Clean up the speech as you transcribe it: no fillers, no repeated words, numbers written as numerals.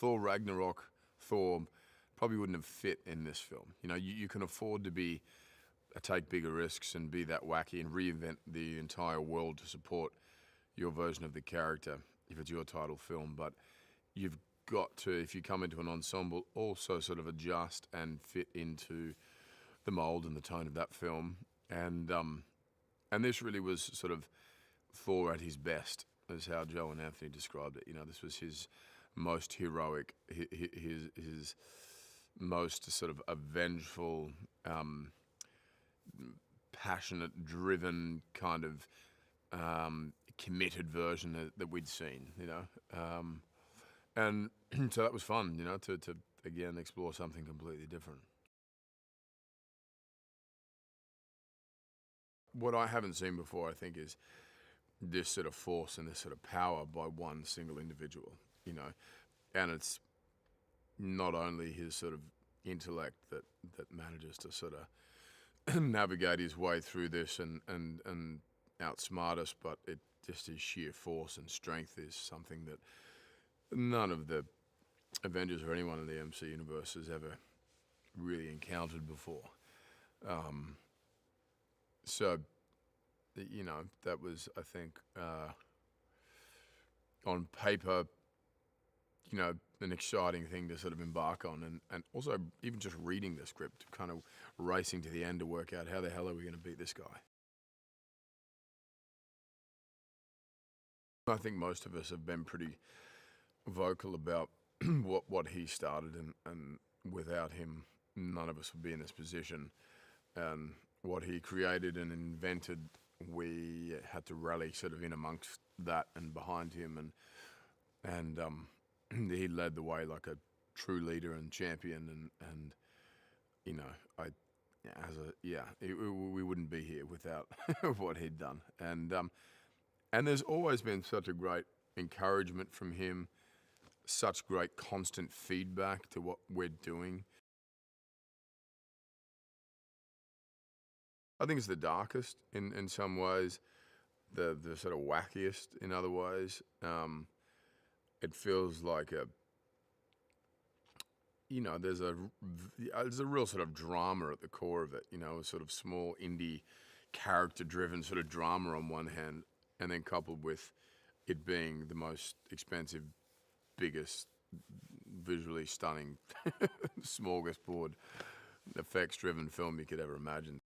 Thor Ragnarok, Thor probably wouldn't have fit in this film. You know, you can afford to take bigger risks and be that wacky and reinvent the entire world to support your version of the character if it's your title film. But you've got to, if you come into an ensemble, also sort of adjust and fit into the mold and the tone of that film. And this really was sort of Thor at his best, is how Joe and Anthony described it. You know, this was his most heroic, his most sort of vengeful, passionate, driven kind of committed version that we'd seen. You know, and so that was fun. You know, to again explore something completely different. What I haven't seen before, I think, is this sort of force and this sort of power by one single individual, you know. And it's not only his sort of intellect that manages to sort of navigate his way through this and outsmart us, but it just his sheer force and strength is something that none of the Avengers or anyone in the MC universe has ever really encountered before. So, you know, that was, I think, on paper, you know, an exciting thing to sort of embark on. And also even just reading the script, kind of racing to the end to work out how the hell are we going to beat this guy. I think most of us have been pretty vocal about what he started, and without him, none of us would be in this position. And what he created and invented, we had to rally sort of in amongst that and behind him, and he led the way like a true leader and champion, and you know, we wouldn't be here without what he'd done, and there's always been such a great encouragement from him, such great constant feedback to what we're doing. I think it's the darkest in some ways, the sort of wackiest in other ways. It feels like there's a real sort of drama at the core of it, you know, a sort of small indie character-driven sort of drama on one hand, and then coupled with it being the most expensive, biggest, visually stunning smorgasbord effects-driven film you could ever imagine.